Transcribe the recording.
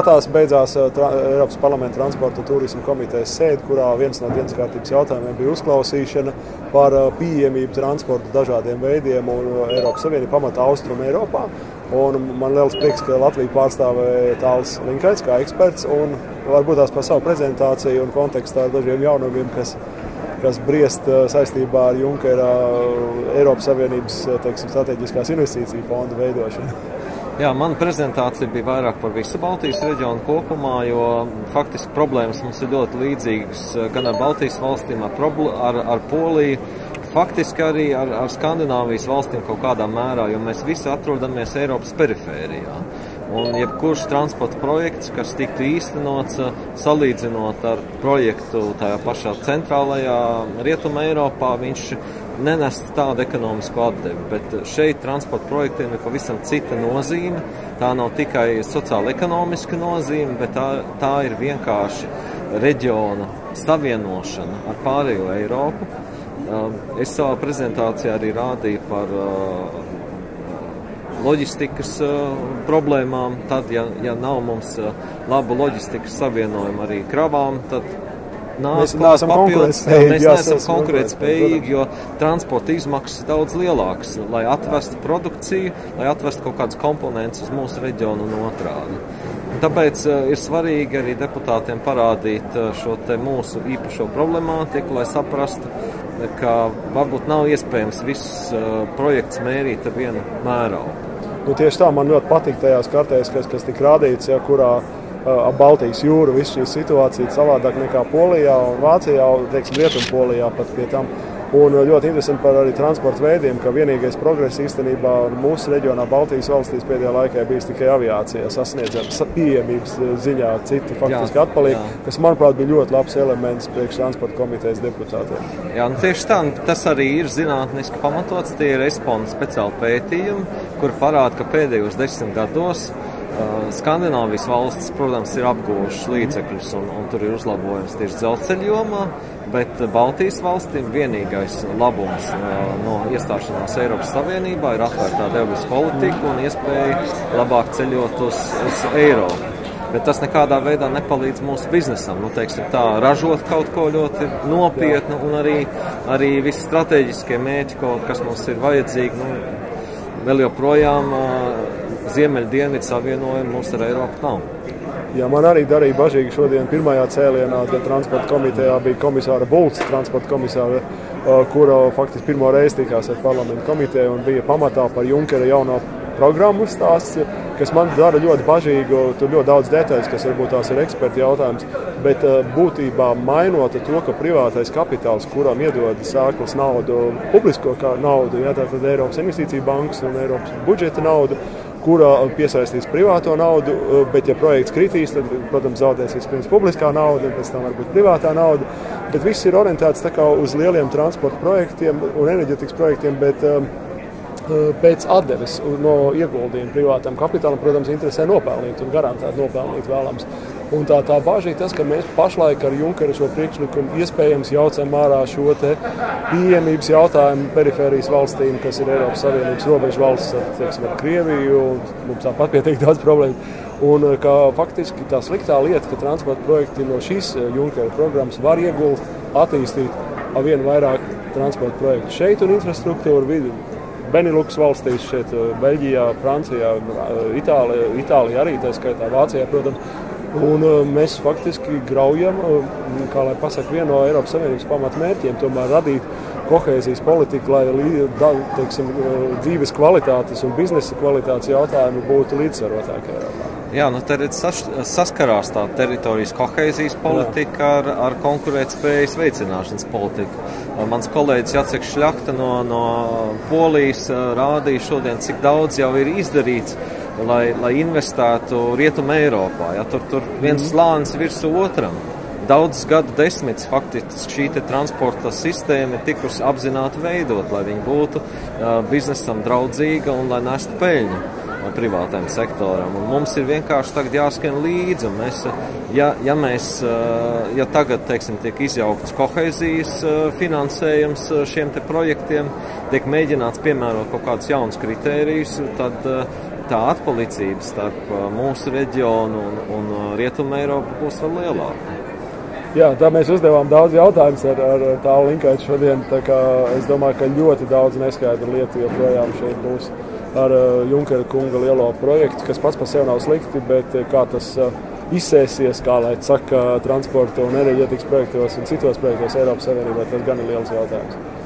Patās beidzās Eiropas parlamenta transporta un turisma komitejas sēde, kurā viens no dienas kārtības jautājumiem bija uzklausīšana par pieejamību transporta dažādiem veidiem un Eiropas Savienība pamatā Austrum Eiropā. Un man liels prieks, ka Latviju pārstāvēja Tāls Linkaits kā eksperts un varbūt tās par savu prezentāciju un kontekstā ar dažiem jaunumiem, kas briest saistībā ar Junkera Eiropas Savienības strateģiskās investīciju fonda veidošanu. Jā, mana prezentācija bija vairāk par visu Baltijas reģionu kopumā, jo faktiski problēmas mums ir ļoti līdzīgas gan ar Baltijas valstīm, ar Poliju, faktiski arī ar Skandināvijas valstīm kaut kādā mērā, jo mēs visi atrodamies Eiropas perifērijā. Un jebkurš transporta projekts, kas tiktu īstenots, salīdzinot ar projektu tajā pašā centrālajā Rietuma Eiropā, viņš nenest tādu ekonomisku atdevi, bet šeit transporta projektiem ir pavisam cita nozīme. Tā nav tikai sociāla-ekonomiska nozīme, bet tā ir vienkārši reģiona savienošana ar pārējo Eiropu. Es savā prezentācijā arī rādīju par loģistikas problēmām. Tad, ja nav mums labu loģistikas savienojumu arī kravām, tad mēs neesam konkurētspējīgi, jo transporta izmaksas ir daudz lielākas, lai atvestu produkciju, lai atvestu kaut kādas komponentes uz mūsu reģionu un otrādi. Tāpēc ir svarīgi arī deputātiem parādīt šo te mūsu īpašo problemātiku, lai saprastu, ka varbūt nav iespējams visus projekts mērīt ar vienu mēraunu. Tieši tā, man ļoti patīk tajās kartēs, kas tika rādīts, kurā ap Baltijas jūru visu šī situācija savādāk nekā Polijā un Vācijā, Rietumpolijā pat pie tam. Un ļoti interesanti par arī transporta veidiem, ka vienīgais progress īstenībā mūsu reģionā Baltijas valstīs pēdējā laikā bijis tikai aviācijā sasniedzams pieejamības ziņā, citi faktiski atpaliek, kas, manuprāt, bija ļoti labs elements priekš transporta komitejas deputātiem. Jā, tieši tā, tas arī ir zinātniski pamatots, tie ir Espona speciāli pētījumi, kur parāda, ka pēdējos 10 gados Skandināvijas valstis, protams, ir apguvušas līdzekļus un tur ir uzlabojums tieši dzelzceļa jomā, bet Baltijas valstīm vienīgais labums no iestāšanās Eiropas Savienībā ir atvērtā devas politika un iespēja labāk ceļot uz Eiropu. Bet tas nekādā veidā nepalīdz mūsu biznesam. Ražot kaut ko ļoti nopietnu un arī visi strateģiskie mērķi, kas mums ir vajadzīgi, vēl joprojām Ziemeļdienvidu savienojumu mums ar Eiropu nav. Jā, man arī darīja bažīgi šodien pirmajā cēlienā, kad transporta komitejā bija komisāra Bulcs, transporta komisāra, kura faktiski pirmo reizi tikās ar parlamenta komiteju un bija pamatā par Junkera jauno programmu stāsts, kas man dara ļoti bažīgu. Tur ļoti daudz detaļas, kas varbūt tās ir eksperti jautājums, bet būtībā mainot to, ka privātais kapitāls, kuram iedod sēklas naudu, publisko naudu, tātad Eiropas investīcija bankas un Eiropas budžeta naudu, kurā piesaistīs privāto naudu, bet ja projekts kritīs, tad, protams, zaudēs vispirms publiskā nauda, un pēc tam varbūt privātā nauda. Bet viss ir orientēts tā kā uz lieliem transporta projektiem un enerģetikas projektiem, bet pēc atdeves no ieguldījuma privātam kapitālam, protams, interesē nopelnīt un garantēt nopelnīt vēlams. Un tā bažīja tas, ka mēs pašlaik ar Junkera šo priekšlikumu iespējams jaucam ārā šo te pieejamības jautājumu perifērijas valstīm, kas ir Eiropas Savienības robežu valsts, ar Krieviju, un mums tāpat pietiek daudz problēmu. Un ka faktiski tā sliktā lieta, ka transporta projekti no šīs Junkera programmas var attīstīt ar vienu vairāk transporta projektu šeit un infrastruktūru vidu. Benelux valstīs, šeit Beļģijā, Francijā, Itālijā arī, tā skaitā Vācijā, protams. Un mēs faktiski graujam, kā lai pasaka, vienu no Eiropas Savienības pamatmērķiem, tomēr radīt kohēzijas politiku, lai dzīves kvalitātes un biznesa kvalitātes jautājumi būtu līdzsvarotāki Eiropā. Jā, te saskarās tā teritorijas kohēzijas politika ar konkurētspējas veicināšanas politiku. Mans kolēģis Jaceks Šļakta no Polijas rādīja šodien, cik daudz jau ir izdarīts, lai investētu Rietuma Eiropā. Ja, tur viens slānis virsū otram. Daudzus gadu desmitus faktiski šī transporta sistēma ir tikusi apzināti veidot, lai viņa būtu biznesam draudzīga un lai nestu peļņu privātajam sektoram. Un mums ir vienkārši tagad jāskan līdzi. Un mēs, ja tagad, tiek izjaukts kohēzijas finansējums šiem te projektiem, tiek mēģināts piemērot kaut kādus jaunus kritērijus, tad tā atpalicība starp mūsu reģionu un Rietumu Eiropu būs vēl lielāka. Jā, tā mēs uzdevām daudz jautājumus ar Tālu Linkaitu šodien. Es domāju, ka ļoti daudz neskaidru lietu joprojām šeit būs ar Junkera kunga lielo projektu, kas pats par sevi nav slikti, bet kā tas izsēsies, kā lai saka, transporta un enerģētikas projektos un citos projektos Eiropas Savienībā, tas gan ir liels jautājums.